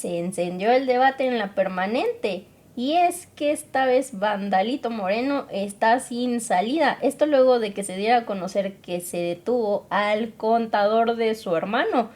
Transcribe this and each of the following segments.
se encendió el debate en la permanente. Y es que esta vez Vandalito Moreno está sin salida. Esto luego de que se diera a conocer que se detuvo al contador de su hermano,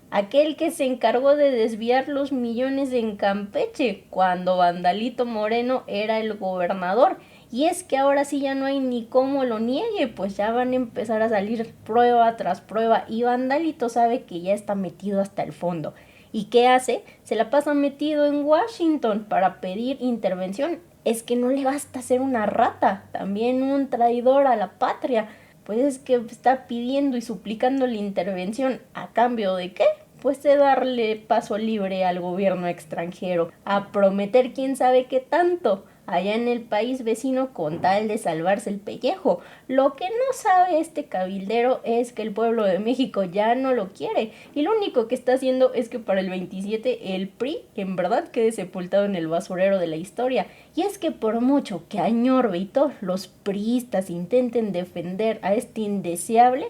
aquel que se encargó de desviar los millones en Campeche cuando Vandalito Moreno era el gobernador. Y es que ahora sí ya no hay ni cómo lo niegue, pues ya van a empezar a salir prueba tras prueba y Vandalito sabe que ya está metido hasta el fondo. ¿Y qué hace? Se la pasa metido en Washington para pedir intervención. Es que no le basta ser una rata, también un traidor a la patria. Pues es que está pidiendo y suplicando la intervención. ¿A cambio de qué? Pues de darle paso libre al gobierno extranjero, a prometer quién sabe qué tanto allá en el país vecino con tal de salvarse el pellejo. Lo que no sabe este cabildero es que el pueblo de México ya no lo quiere y lo único que está haciendo es que para el 27 el PRI en verdad quede sepultado en el basurero de la historia. Y es que por mucho que añorbe y todos los priistas intenten defender a este indeseable,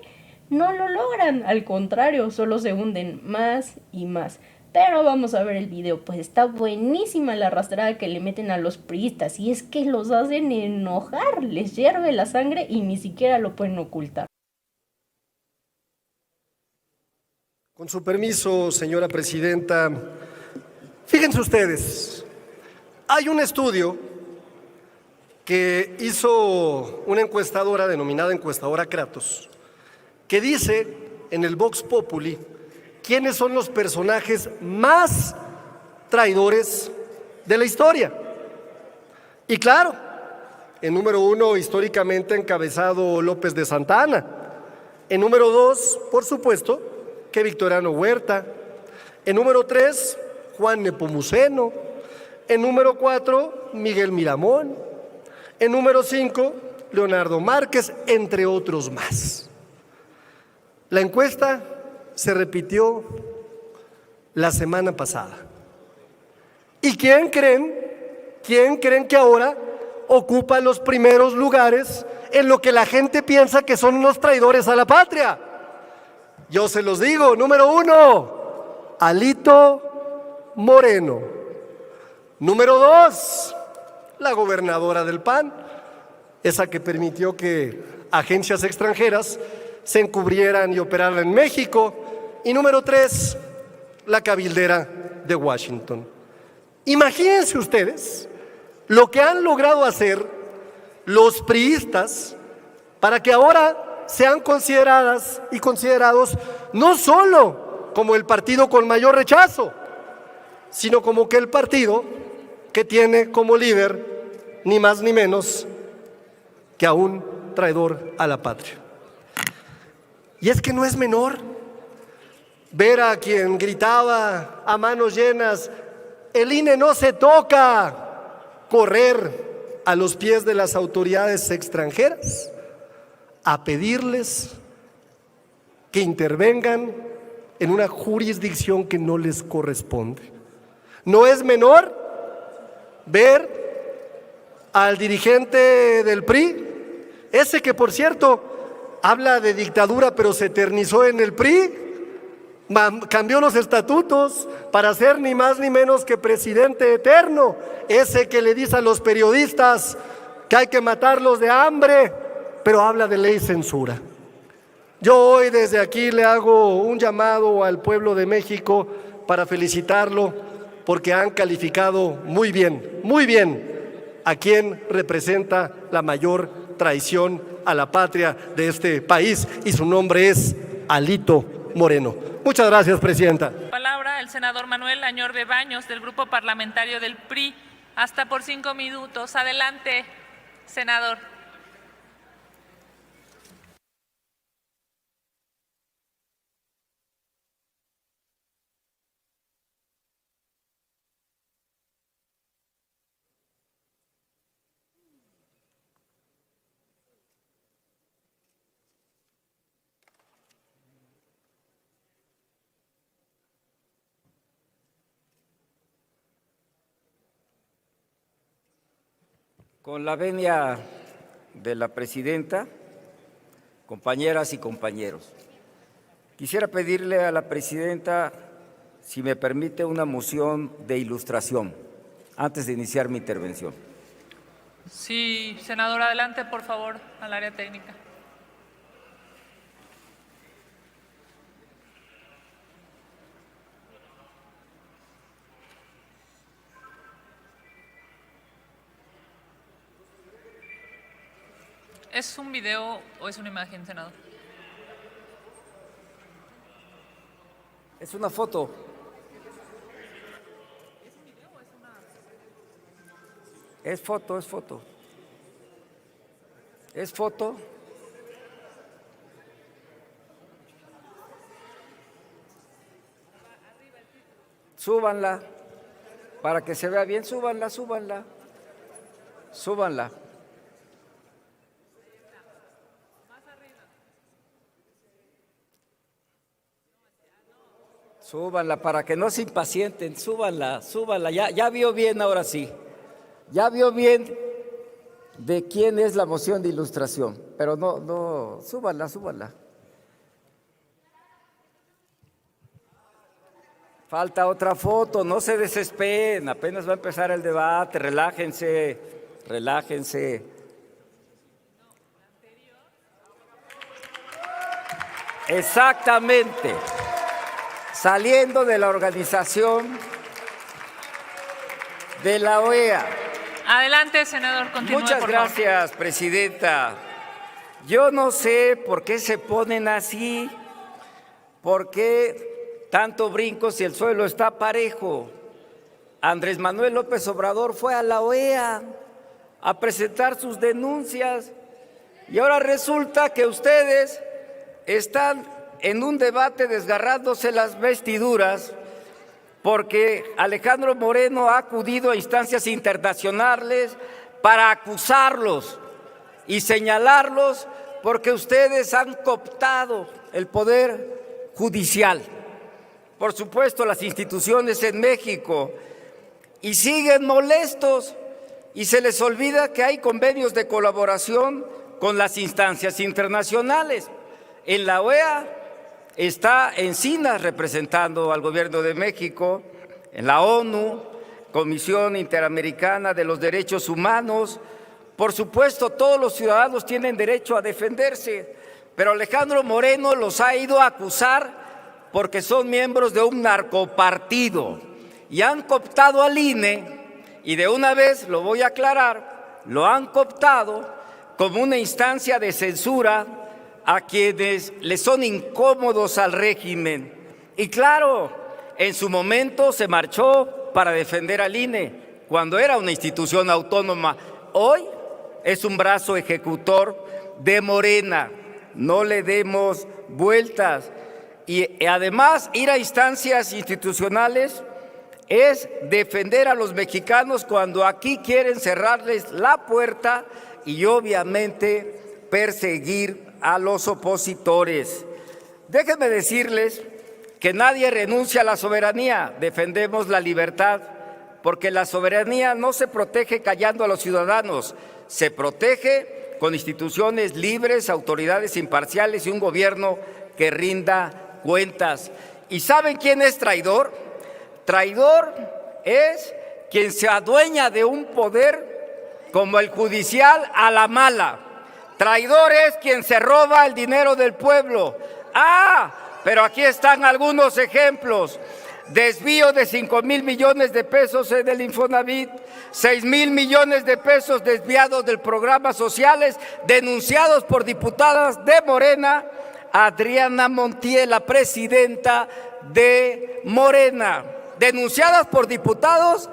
no lo logran, al contrario, solo se hunden más y más. Pero vamos a ver el video, pues está buenísima la arrastrada que le meten a los priistas y es que los hacen enojar, les hierve la sangre y ni siquiera lo pueden ocultar. Con su permiso, señora presidenta, fíjense ustedes, hay un estudio que hizo una encuestadora denominada encuestadora Kratos, que dice en el Vox Populi quiénes son los personajes más traidores de la historia. Y claro, en número 1 históricamente encabezado López de Santa Anna. En número 2, por supuesto, que Victoriano Huerta. En número 3, Juan Nepomuceno. En número 4, Miguel Miramón. En número 5, Leonardo Márquez, entre otros más. La encuesta se repitió la semana pasada. ¿Y quién creen que ahora ocupa los primeros lugares en lo que la gente piensa que son unos traidores a la patria? Yo se los digo, número 1, Alito Moreno. Número 2, la gobernadora del PAN, esa que permitió que agencias extranjeras se encubrieran y operaran en México. Y número 3, la cabildera de Washington. Imagínense ustedes lo que han logrado hacer los priistas para que ahora sean consideradas y considerados no solo como el partido con mayor rechazo, sino como que el partido que tiene como líder ni más ni menos que a un traidor a la patria. Y es que no es menor ver a quien gritaba a manos llenas, el INE no se toca, correr a los pies de las autoridades extranjeras a pedirles que intervengan en una jurisdicción que no les corresponde. No es menor ver al dirigente del PRI, ese que por cierto habla de dictadura pero se eternizó en el PRI, cambió los estatutos para ser ni más ni menos que presidente eterno, ese que le dice a los periodistas que hay que matarlos de hambre, pero habla de ley censura. Yo hoy desde aquí le hago un llamado al pueblo de México para felicitarlo porque han calificado muy bien a quien representa la mayor traición a la patria de este país y su nombre es Alito Moreno. Muchas gracias, presidenta. Palabra el senador Manuel Añorbe Baños del Grupo Parlamentario del PRI. Hasta por 5 minutos. Adelante, senador. Con la venia de la presidenta, compañeras y compañeros, quisiera pedirle a la presidenta si me permite, una moción de ilustración antes de iniciar mi intervención. Sí, senador, adelante, por favor, al área técnica. ¿Es un video o es una imagen, senador? Es una foto. Es foto, es foto. Es foto. Súbanla. Para que se vea bien, súbanla, súbanla. Súbanla. Súbanla para que no se impacienten, súbanla, súbanla. Ya vio bien ahora sí. Ya vio bien de quién es la moción de ilustración, pero no, súbanla, súbanla. Falta otra foto, no se desesperen, apenas va a empezar el debate, relájense, relájense. Exactamente. Saliendo de la organización de la OEA. Adelante, senador, continúe. Muchas gracias, presidenta. Yo no sé por qué se ponen así, por qué tanto brinco si el suelo está parejo. Andrés Manuel López Obrador fue a la OEA a presentar sus denuncias y ahora resulta que ustedes están en un debate desgarrándose las vestiduras porque Alejandro Moreno ha acudido a instancias internacionales para acusarlos y señalarlos porque ustedes han cooptado el poder judicial, por supuesto las instituciones en México, y siguen molestos y se les olvida que hay convenios de colaboración con las instancias internacionales. En la OEA está Encinas representando al gobierno de México, en la ONU, Comisión Interamericana de los Derechos Humanos. Por supuesto, todos los ciudadanos tienen derecho a defenderse, pero Alejandro Moreno los ha ido a acusar porque son miembros de un narcopartido y han cooptado al INE, y de una vez lo voy a aclarar, lo han cooptado como una instancia de censura a quienes les son incómodos al régimen. Y claro, en su momento se marchó para defender al INE cuando era una institución autónoma. Hoy es un brazo ejecutor de Morena. No le demos vueltas. Y además, ir a instancias institucionales es defender a los mexicanos cuando aquí quieren cerrarles la puerta y obviamente perseguir a los opositores. Déjenme decirles que nadie renuncia a la soberanía, defendemos la libertad, porque la soberanía no se protege callando a los ciudadanos, se protege con instituciones libres, autoridades imparciales y un gobierno que rinda cuentas. ¿Y saben quién es traidor? Traidor es quien se adueña de un poder como el judicial a la mala. Traidor es quien se roba el dinero del pueblo. Pero aquí están algunos ejemplos. Desvío de 5,000 millones de pesos en el Infonavit, 6,000 millones de pesos desviados del programas sociales, denunciados por diputadas de Morena, Adriana Montiel, la presidenta de Morena, denunciadas por diputadas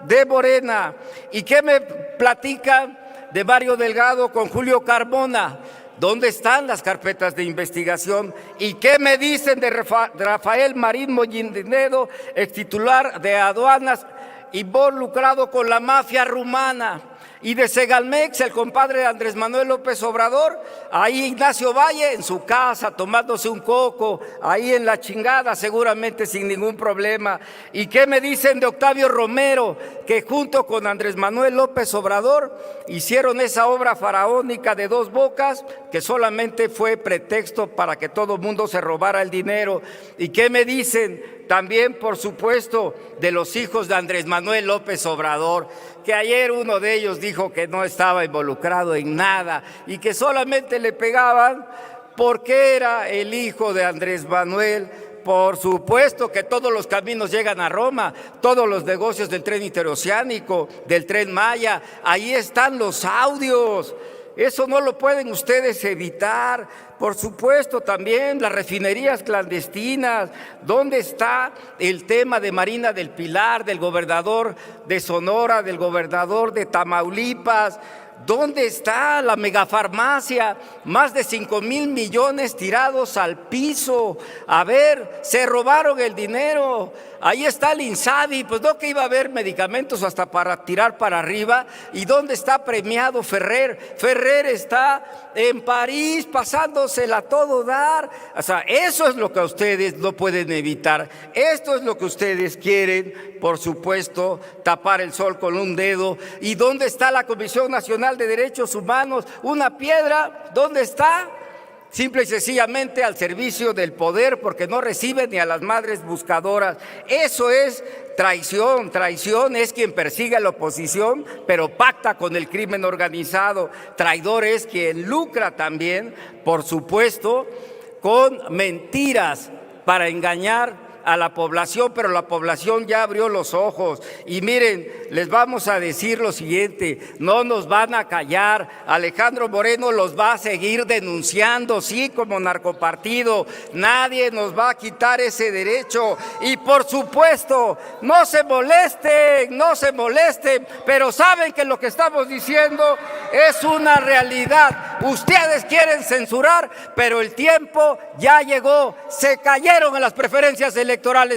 de Morena. ¿Y qué me platican de Mario Delgado con Julio Carmona? ¿Dónde están las carpetas de investigación? ¿Y qué me dicen de Rafael Marín Mollinedo, ex titular de aduanas, involucrado con la mafia rumana? Y de Segalmex, el compadre de Andrés Manuel López Obrador, ahí Ignacio Valle en su casa tomándose un coco, ahí en la chingada, seguramente sin ningún problema. ¿Y qué me dicen de Octavio Romero, que junto con Andrés Manuel López Obrador hicieron esa obra faraónica de Dos Bocas, que solamente fue pretexto para que todo el mundo se robara el dinero? ¿Y qué me dicen también, por supuesto, de los hijos de Andrés Manuel López Obrador, que ayer uno de ellos dijo que no estaba involucrado en nada y que solamente le pegaban porque era el hijo de Andrés Manuel? Por supuesto que todos los caminos llegan a Roma, todos los negocios del tren interoceánico, del tren Maya, ahí están los audios. Eso no lo pueden ustedes evitar. Por supuesto también las refinerías clandestinas. ¿Dónde está el tema de Marina del Pilar, del gobernador de Sonora, del gobernador de Tamaulipas? ¿Dónde está la megafarmacia? Más de 5,000 millones tirados al piso. A ver, se robaron el dinero. Ahí está el INSABI, pues no que iba a haber medicamentos hasta para tirar para arriba. ¿Y dónde está premiado Ferrer? Ferrer está en París pasándosela a todo dar. O sea, eso es lo que ustedes no pueden evitar. Esto es lo que ustedes quieren, por supuesto, tapar el sol con un dedo. ¿Y dónde está la Comisión Nacional de Derechos Humanos? Una piedra. ¿Dónde está? Simple y sencillamente al servicio del poder, porque no recibe ni a las madres buscadoras. Eso es traición. Traición es quien persigue a la oposición, pero pacta con el crimen organizado. Traidor es quien lucra también, por supuesto, con mentiras para engañar a la población, pero la población ya abrió los ojos. Y miren, les vamos a decir lo siguiente: no nos van a callar. Alejandro Moreno los va a seguir denunciando, sí, como narcopartido. Nadie nos va a quitar ese derecho. Y por supuesto, no se molesten, pero saben que lo que estamos diciendo es una realidad. Ustedes quieren censurar, pero el tiempo ya llegó. Se cayeron en las preferencias electorales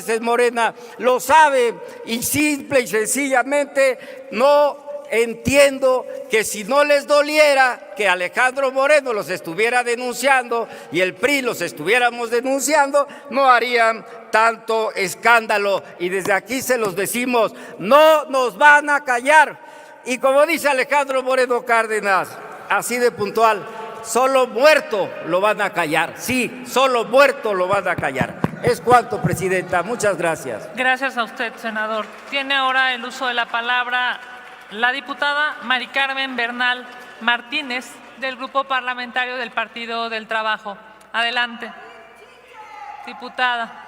en Morena, lo saben, y simple y sencillamente no entiendo que si no les doliera que Alejandro Moreno los estuviera denunciando y el PRI los estuviéramos denunciando, no harían tanto escándalo. Y desde aquí se los decimos, no nos van a callar. Y como dice Alejandro Moreno Cárdenas, así de puntual: solo muerto lo van a callar. Sí, solo muerto lo van a callar. Es cuanto, presidenta. Muchas gracias. Gracias a usted, senador. Tiene ahora el uso de la palabra la diputada Mari Carmen Bernal Martínez, del Grupo Parlamentario del Partido del Trabajo. Adelante, diputada.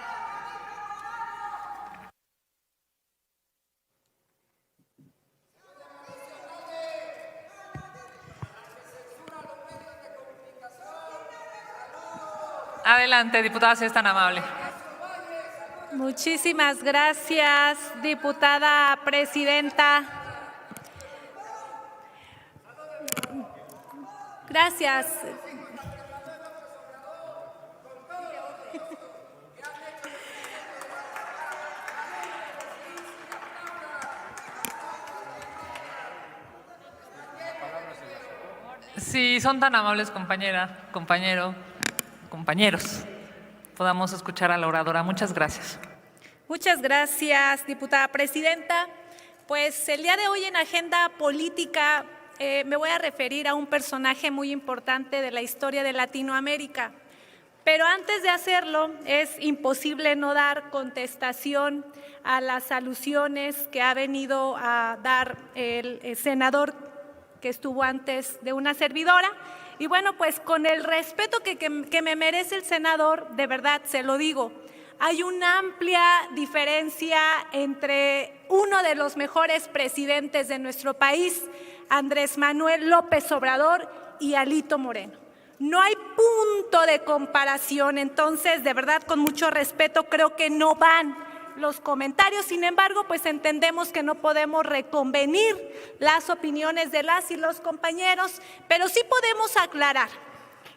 Adelante, diputada, si es tan amable. Muchísimas gracias, diputada presidenta. Gracias. Si son tan amables, compañera, compañero, compañeros, podamos escuchar a la oradora. Muchas gracias. Muchas gracias, diputada presidenta. Pues el día de hoy en Agenda Política me voy a referir a un personaje muy importante de la historia de Latinoamérica. Pero antes de hacerlo, es imposible no dar contestación a las alusiones que ha venido a dar el senador que estuvo antes de una servidora. Y bueno, pues con el respeto que me merece el senador, de verdad se lo digo, hay una amplia diferencia entre uno de los mejores presidentes de nuestro país, Andrés Manuel López Obrador, y Alito Moreno. No hay punto de comparación. Entonces, de verdad, con mucho respeto, creo que no van los comentarios. Sin embargo, pues entendemos que no podemos reconvenir las opiniones de las y los compañeros, pero sí podemos aclarar.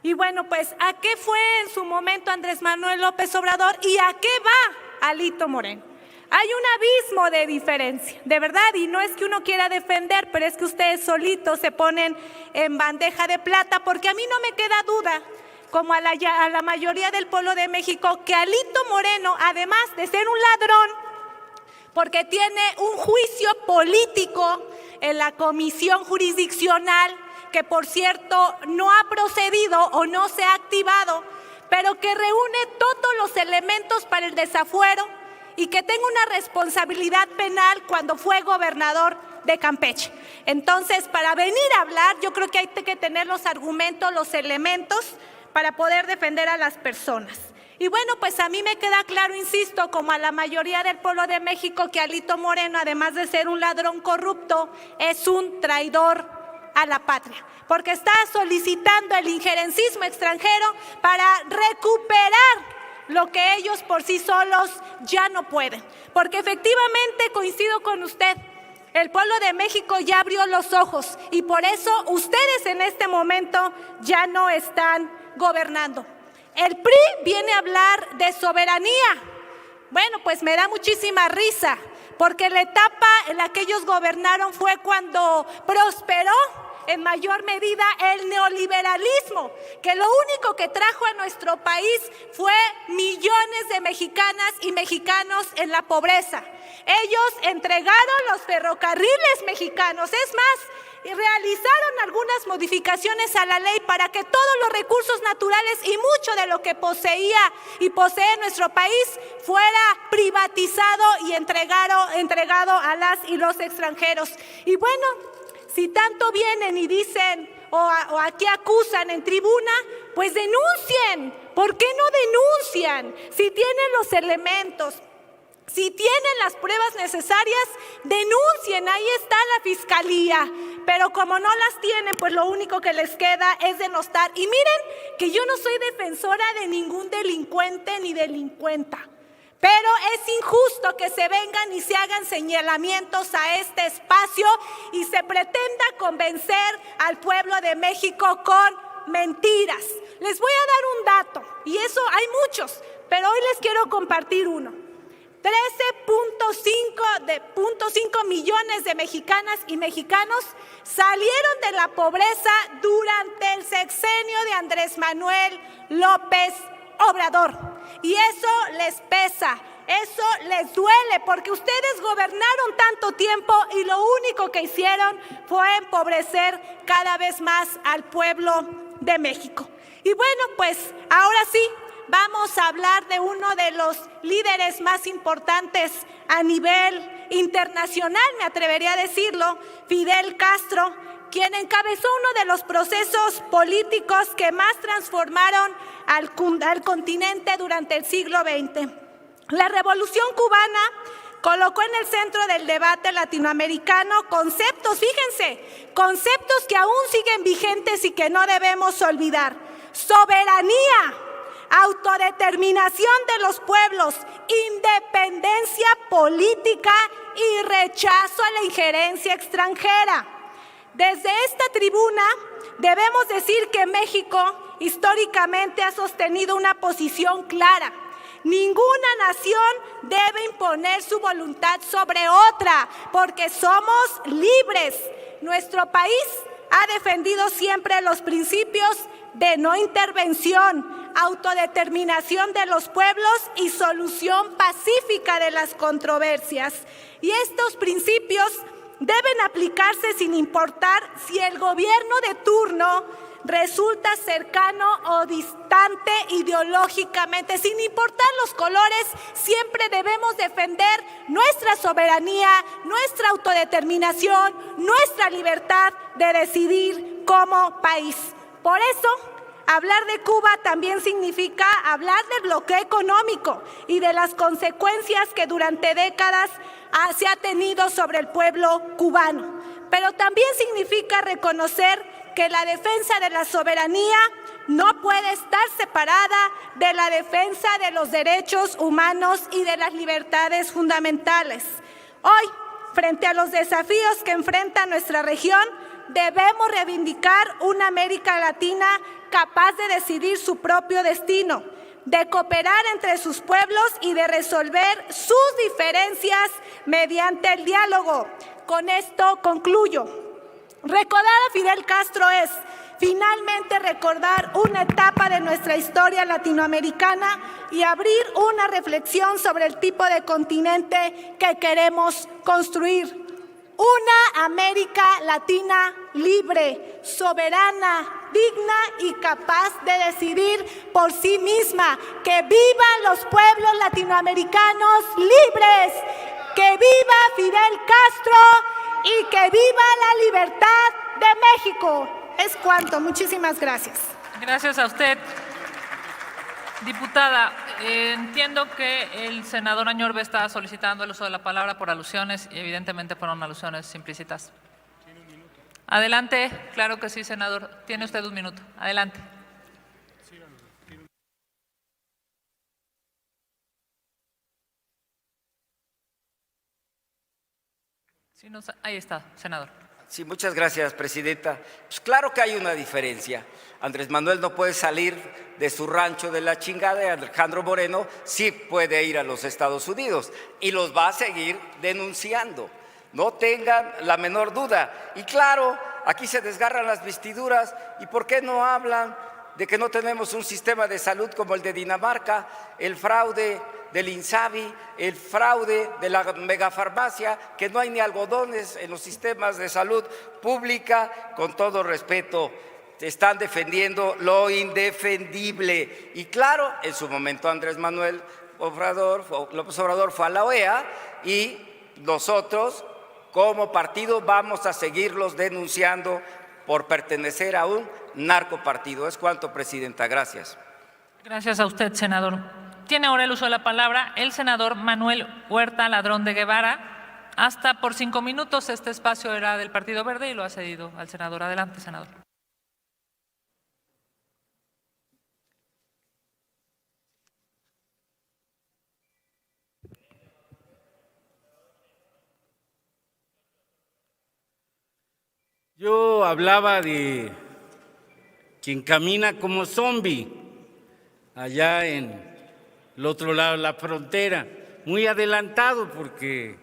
Y bueno, pues, ¿a qué fue en su momento Andrés Manuel López Obrador y a qué va Alito Moreno? Hay un abismo de diferencia, de verdad, y no es que uno quiera defender, pero es que ustedes solitos se ponen en bandeja de plata, porque a mí no me queda duda, como a la mayoría del pueblo de México, que Alito Moreno, además de ser un ladrón, porque tiene un juicio político en la comisión jurisdiccional, que por cierto no ha procedido o no se ha activado, pero que reúne todos los elementos para el desafuero y que tenga una responsabilidad penal cuando fue gobernador de Campeche. Entonces, para venir a hablar, yo creo que hay que tener los argumentos, los elementos para poder defender a las personas. Y bueno, pues a mí me queda claro, insisto, como a la mayoría del pueblo de México, que Alito Moreno, además de ser un ladrón corrupto, es un traidor a la patria, porque está solicitando el injerencismo extranjero para recuperar lo que ellos por sí solos ya no pueden. Porque efectivamente coincido con usted, el pueblo de México ya abrió los ojos y por eso ustedes en este momento ya no están gobernando. El PRI viene a hablar de soberanía. Bueno, pues me da muchísima risa, porque la etapa en la que ellos gobernaron fue cuando prosperó en mayor medida el neoliberalismo, que lo único que trajo a nuestro país fue millones de mexicanas y mexicanos en la pobreza. Ellos entregaron los ferrocarriles mexicanos, es más, y realizaron algunas modificaciones a la ley para que todos los recursos naturales y mucho de lo que poseía y posee nuestro país fuera privatizado y entregado a las y los extranjeros. Y bueno, si tanto vienen y dicen o aquí acusan en tribuna, pues denuncien. ¿Por qué no denuncian? Si tienen los elementos, si tienen las pruebas necesarias, denuncien, ahí está la fiscalía. Pero como no las tienen, pues lo único que les queda es denostar. Y miren que yo no soy defensora de ningún delincuente ni delincuenta, pero es injusto que se vengan y se hagan señalamientos a este espacio y se pretenda convencer al pueblo de México con mentiras. Les voy a dar un dato, y eso hay muchos, pero hoy les quiero compartir uno. 13.5 millones de mexicanas y mexicanos salieron de la pobreza durante el sexenio de Andrés Manuel López Obrador. Y eso les pesa, eso les duele, porque ustedes gobernaron tanto tiempo y lo único que hicieron fue empobrecer cada vez más al pueblo de México. Y bueno, pues ahora sí, vamos a hablar de uno de los líderes más importantes a nivel internacional, me atrevería a decirlo, Fidel Castro, quien encabezó uno de los procesos políticos que más transformaron al continente durante el siglo XX. La Revolución Cubana colocó en el centro del debate latinoamericano conceptos, fíjense, conceptos que aún siguen vigentes y que no debemos olvidar: soberanía, autodeterminación de los pueblos, independencia política y rechazo a la injerencia extranjera. Desde esta tribuna debemos decir que México históricamente ha sostenido una posición clara. Ninguna nación debe imponer su voluntad sobre otra, porque somos libres. Nuestro país ha defendido siempre los principios de no intervención, autodeterminación de los pueblos y solución pacífica de las controversias. Y estos principios deben aplicarse sin importar si el gobierno de turno resulta cercano o distante ideológicamente. Sin importar los colores, siempre debemos defender nuestra soberanía, nuestra autodeterminación, nuestra libertad de decidir como país. Por eso, hablar de Cuba también significa hablar del bloqueo económico y de las consecuencias que durante décadas se ha tenido sobre el pueblo cubano. Pero también significa reconocer que la defensa de la soberanía no puede estar separada de la defensa de los derechos humanos y de las libertades fundamentales. Hoy, frente a los desafíos que enfrenta nuestra región, debemos reivindicar una América Latina capaz de decidir su propio destino. de cooperar entre sus pueblos y de resolver sus diferencias mediante el diálogo. Con esto concluyo. Recordar a Fidel Castro es finalmente recordar una etapa de nuestra historia latinoamericana y abrir una reflexión sobre el tipo de continente que queremos construir. Una América Latina libre, soberana, digna y capaz de decidir por sí misma. ¡Que vivan los pueblos latinoamericanos libres! ¡Que viva Fidel Castro y que viva la libertad de México! Es cuanto. Muchísimas gracias. Gracias a usted. Diputada, entiendo que el senador Añorbe está solicitando el uso de la palabra por alusiones y evidentemente fueron alusiones implícitas. Adelante. Claro que sí, senador. Tiene usted un minuto. Adelante. Sí, ahí está, senador. Sí, muchas gracias, presidenta. Pues claro que hay una diferencia. Andrés Manuel no puede salir de su rancho de la chingada y Alejandro Moreno sí puede ir a los Estados Unidos y los va a seguir denunciando. No tengan la menor duda. Y claro, aquí se desgarran las vestiduras. ¿Y por qué no hablan de que no tenemos un sistema de salud como el de Dinamarca, el fraude del INSABI, el fraude de la megafarmacia, que no hay ni algodones en los sistemas de salud pública? Con todo respeto, están defendiendo lo indefendible. Y claro, en su momento Andrés Manuel López Obrador fue a la OEA y nosotros como partido vamos a seguirlos denunciando por pertenecer a un narcopartido. Es cuanto, presidenta. Gracias. Gracias a usted, senador. Tiene ahora el uso de la palabra el senador Manuel Huerta Ladrón de Guevara. Hasta por 5 minutos. Este espacio era del Partido Verde y lo ha cedido al senador. Adelante, senador. Yo hablaba de quien camina como zombi allá en el otro lado de la frontera, muy adelantado porque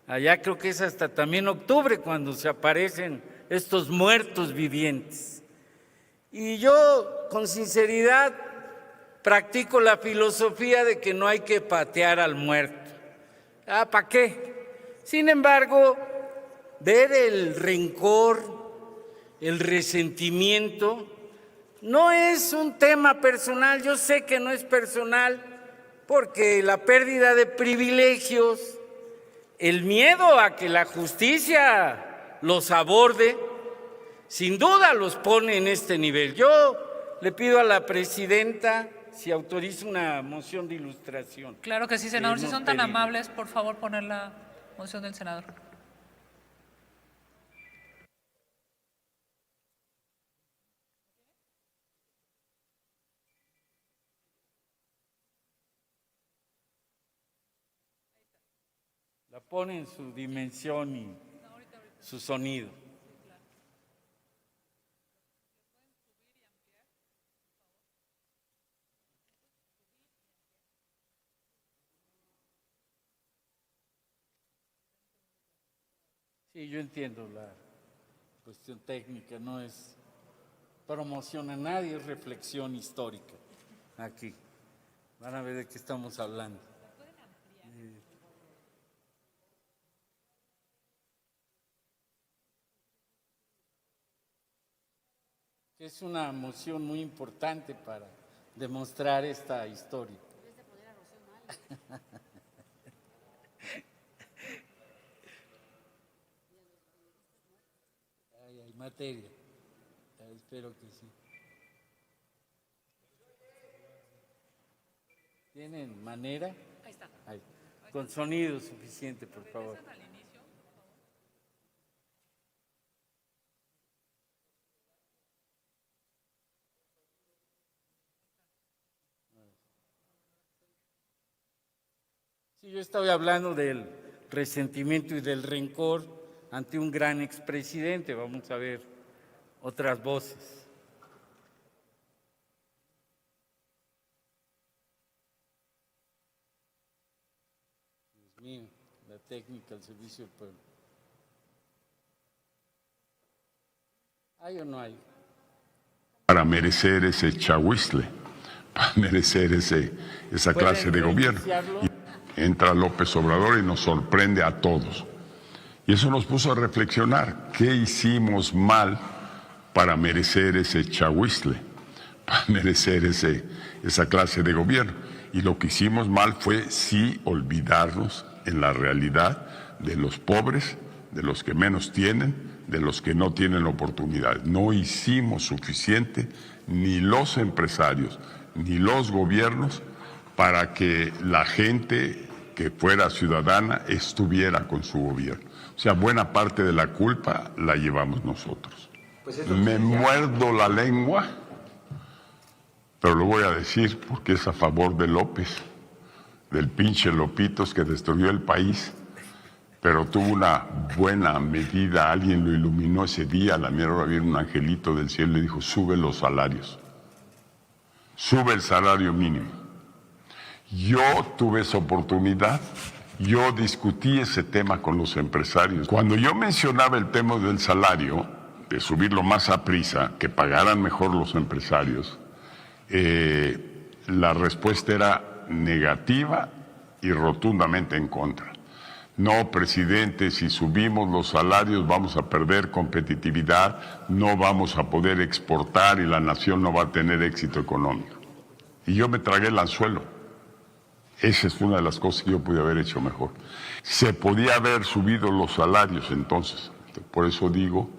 allá creo que es hasta también octubre cuando se aparecen estos muertos vivientes. Y yo con sinceridad practico la filosofía de que no hay que patear al muerto. ¿Para qué? Sin embargo, ver el rencor, el resentimiento, no es un tema personal. Yo sé que no es personal porque la pérdida de privilegios, el miedo a que la justicia los aborde, sin duda los pone en este nivel. Yo le pido a la presidenta si autoriza una moción de ilustración. Claro que sí, senador. Si son tan amables, por favor, poner la moción del senador. La pone en su dimensión y su sonido. Sí, yo entiendo la cuestión técnica, no es promoción a nadie, es reflexión histórica. Aquí van a ver de qué estamos hablando. Es una moción muy importante para demostrar esta historia. Hay materia, espero que sí. ¿Tienen manera? Ahí está. Ahí. Con sonido suficiente, por favor. Sí, yo estoy hablando del resentimiento y del rencor ante un gran expresidente. Vamos a ver otras voces. La técnica al servicio del pueblo. ¿Hay o no hay? Para merecer ese chahuizle, para merecer esa clase de gobierno. Y entra López Obrador y nos sorprende a todos. Y eso nos puso a reflexionar, ¿qué hicimos mal para merecer ese chahuizle, para merecer esa clase de gobierno? Y lo que hicimos mal fue sí olvidarnos en la realidad de los pobres, de los que menos tienen, de los que no tienen oportunidades. No hicimos suficiente, ni los empresarios, ni los gobiernos, para que la gente que fuera ciudadana estuviera con su gobierno. O sea, buena parte de la culpa la llevamos nosotros. Me muerdo la lengua, pero lo voy a decir porque es a favor de López, del pinche Lopitos que destruyó el país, pero tuvo una buena medida, alguien lo iluminó ese día, a la mera hora vino un angelito del cielo y le dijo, sube los salarios, sube el salario mínimo. Yo tuve esa oportunidad, yo discutí ese tema con los empresarios. Cuando yo mencionaba el tema del salario, de subirlo más a prisa, que pagaran mejor los empresarios, la respuesta era negativa y rotundamente en contra. No, presidente, si subimos los salarios vamos a perder competitividad, no vamos a poder exportar y la nación no va a tener éxito económico. Y yo me tragué el anzuelo. Esa es una de las cosas que yo pude haber hecho mejor. Se podía haber subido los salarios entonces. Por eso digo,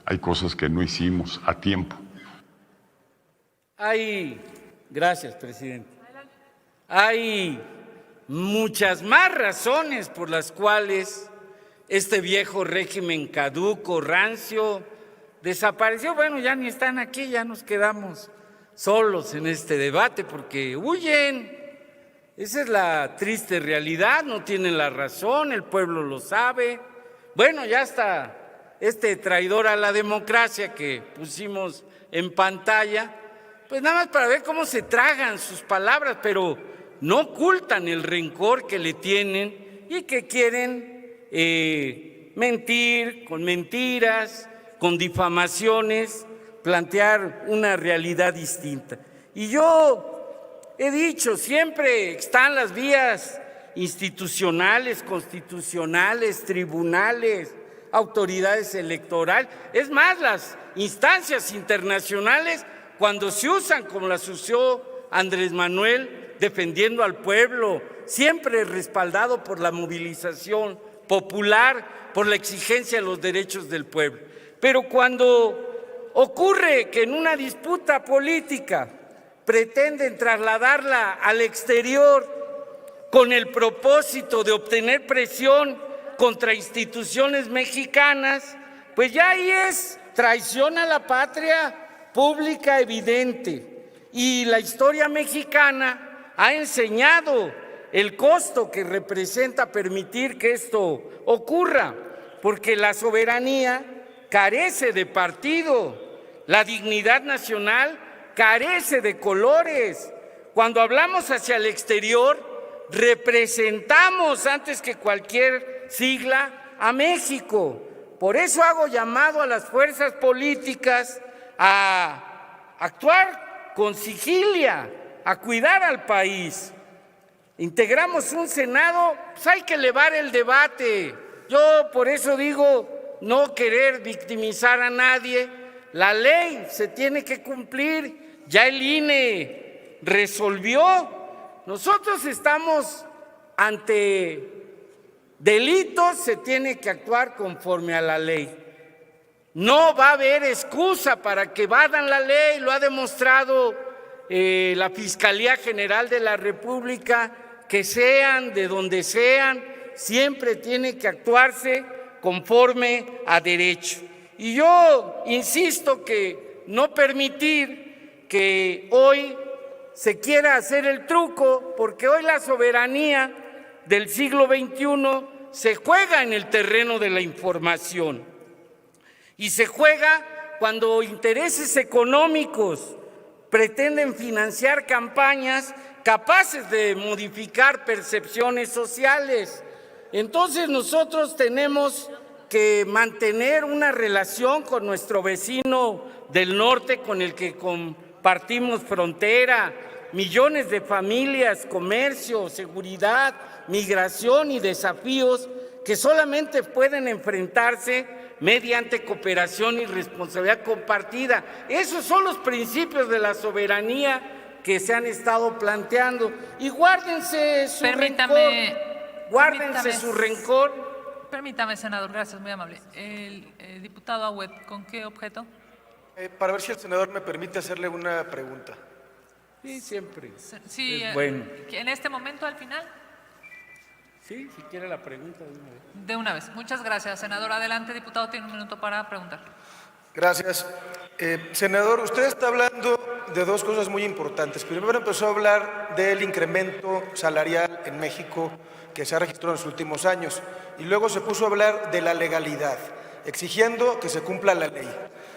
hay cosas que no hicimos a tiempo. Gracias, presidente. Hay muchas más razones por las cuales este viejo régimen caduco, rancio, desapareció. Bueno, ya ni están aquí, ya nos quedamos solos en este debate porque huyen. Esa es la triste realidad, no tienen la razón, el pueblo lo sabe. Bueno, ya está este traidor a la democracia que pusimos en pantalla, pues nada más para ver cómo se tragan sus palabras, pero no ocultan el rencor que le tienen y que quieren mentir con mentiras, con difamaciones, plantear una realidad distinta. Y yo he dicho, siempre están las vías institucionales, constitucionales, tribunales, autoridades electorales. Es más, las instancias internacionales, cuando se usan como las usó Andrés Manuel, defendiendo al pueblo, siempre respaldado por la movilización popular, por la exigencia de los derechos del pueblo. Pero cuando ocurre que en una disputa política pretenden trasladarla al exterior con el propósito de obtener presión contra instituciones mexicanas, pues ya ahí es traición a la patria pública evidente. Y la historia mexicana ha enseñado el costo que representa permitir que esto ocurra, porque la soberanía carece de partido, la dignidad nacional carece de colores. Cuando hablamos hacia el exterior, representamos antes que cualquier sigla a México. Por eso hago llamado a las fuerzas políticas a actuar con sigilia, a cuidar al país. Integramos un Senado, pues hay que elevar el debate. Yo por eso digo, no querer victimizar a nadie. La ley se tiene que cumplir, ya el INE resolvió. Nosotros estamos ante delitos, se tiene que actuar conforme a la ley. No va a haber excusa para que evadan la ley, lo ha demostrado la Fiscalía General de la República, que sean de donde sean, siempre tiene que actuarse conforme a derecho. Y yo insisto que no permitir que hoy se quiera hacer el truco, porque hoy la soberanía del siglo XXI se juega en el terreno de la información y se juega cuando intereses económicos pretenden financiar campañas capaces de modificar percepciones sociales. Entonces nosotros tenemos que mantener una relación con nuestro vecino del norte con el que compartimos frontera, millones de familias, comercio, seguridad, migración y desafíos que solamente pueden enfrentarse mediante cooperación y responsabilidad compartida. Esos son los principios de la soberanía que se han estado planteando. Y guárdense su rencor. Guárdense su rencor. Permítame, senador, gracias, muy amable. El diputado Agüed, ¿con qué objeto? Para ver si el senador me permite hacerle una pregunta. Sí, siempre. Sí, bueno. ¿En este momento, al final? Sí, si quiere la pregunta de una vez. De una vez. Muchas gracias, senador. Adelante, diputado, tiene un minuto para preguntar. Gracias. Senador, usted está hablando de dos cosas muy importantes. Primero empezó a hablar del incremento salarial en México que se ha registrado en los últimos años y luego se puso a hablar de la legalidad, exigiendo que se cumpla la ley.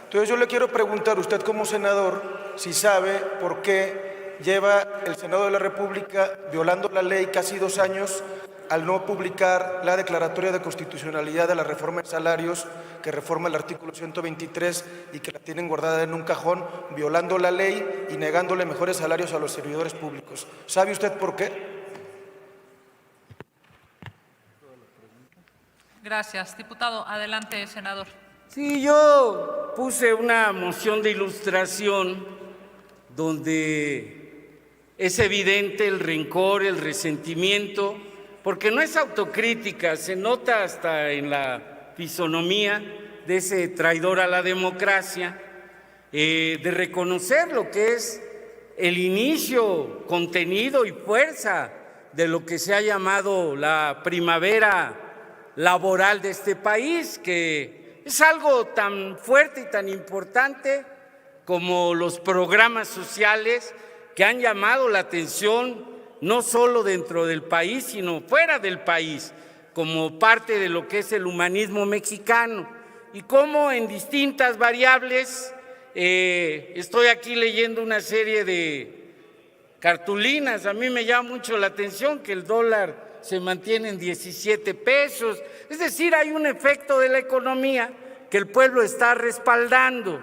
Entonces yo le quiero preguntar, usted como senador, si sabe por qué lleva el Senado de la República violando la ley casi 2 años al no publicar la declaratoria de constitucionalidad de la reforma de salarios que reforma el artículo 123 y que la tienen guardada en un cajón, violando la ley y negándole mejores salarios a los servidores públicos. ¿Sabe usted por qué? Gracias. Diputado, adelante, senador. Sí, yo puse una moción de ilustración donde es evidente el rencor, el resentimiento, porque no es autocrítica, se nota hasta en la fisonomía de ese traidor a la democracia, de reconocer lo que es el inicio, contenido y fuerza de lo que se ha llamado la primavera laboral de este país, que es algo tan fuerte y tan importante como los programas sociales que han llamado la atención no solo dentro del país, sino fuera del país, como parte de lo que es el humanismo mexicano, y cómo en distintas variables, estoy aquí leyendo una serie de cartulinas, a mí me llama mucho la atención que el dólar se mantiene en 17 pesos, es decir, hay un efecto de la economía que el pueblo está respaldando.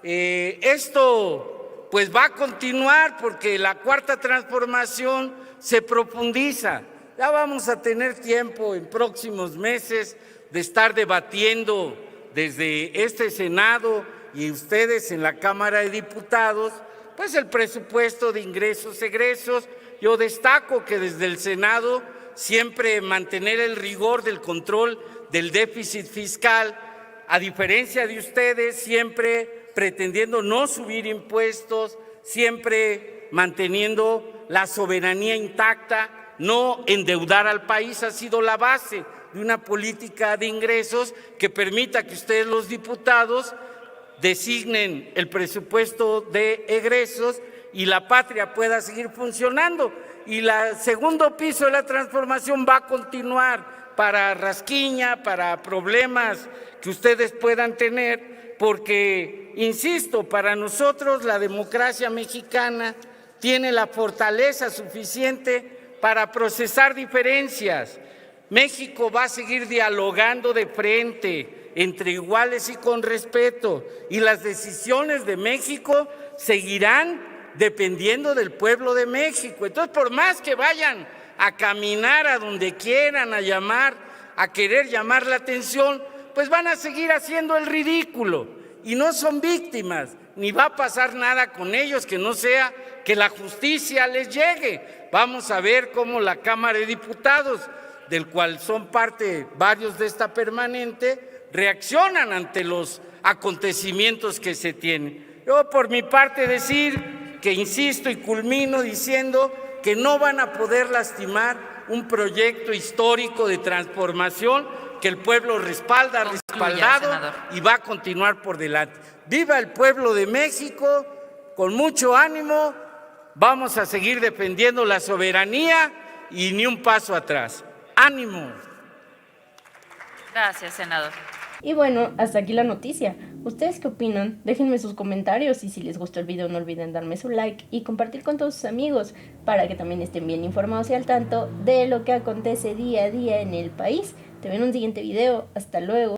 Esto pues va a continuar porque la cuarta transformación se profundiza. Ya vamos a tener tiempo en próximos meses de estar debatiendo desde este Senado y ustedes en la Cámara de Diputados, pues el presupuesto de ingresos, egresos. Yo destaco que desde el Senado siempre mantener el rigor del control del déficit fiscal, a diferencia de ustedes, siempre pretendiendo no subir impuestos, siempre manteniendo la soberanía intacta, no endeudar al país, ha sido la base de una política de ingresos que permita que ustedes los diputados designen el presupuesto de egresos y la patria pueda seguir funcionando. Y el segundo piso de la transformación va a continuar para rasquiña, para problemas que ustedes puedan tener, porque, insisto, para nosotros la democracia mexicana tiene la fortaleza suficiente para procesar diferencias. México va a seguir dialogando de frente, entre iguales y con respeto, y las decisiones de México seguirán dependiendo del pueblo de México. Entonces, por más que vayan a caminar a donde quieran, a querer llamar la atención, pues van a seguir haciendo el ridículo y no son víctimas, ni va a pasar nada con ellos que no sea que la justicia les llegue. Vamos a ver cómo la Cámara de Diputados, del cual son parte varios de esta permanente, reaccionan ante los acontecimientos que se tienen. Yo por mi parte decir que insisto y culmino diciendo que no van a poder lastimar un proyecto histórico de transformación que el pueblo respalda, respaldado y va a continuar por delante. ¡Viva el pueblo de México! Con mucho ánimo, vamos a seguir defendiendo la soberanía y ni un paso atrás. ¡Ánimo! Gracias, senador. Y bueno, hasta aquí la noticia. ¿Ustedes qué opinan? Déjenme sus comentarios y si les gustó el video no olviden darme su like y compartir con todos sus amigos para que también estén bien informados y al tanto de lo que acontece día a día en el país. Te veo en un siguiente video. Hasta luego.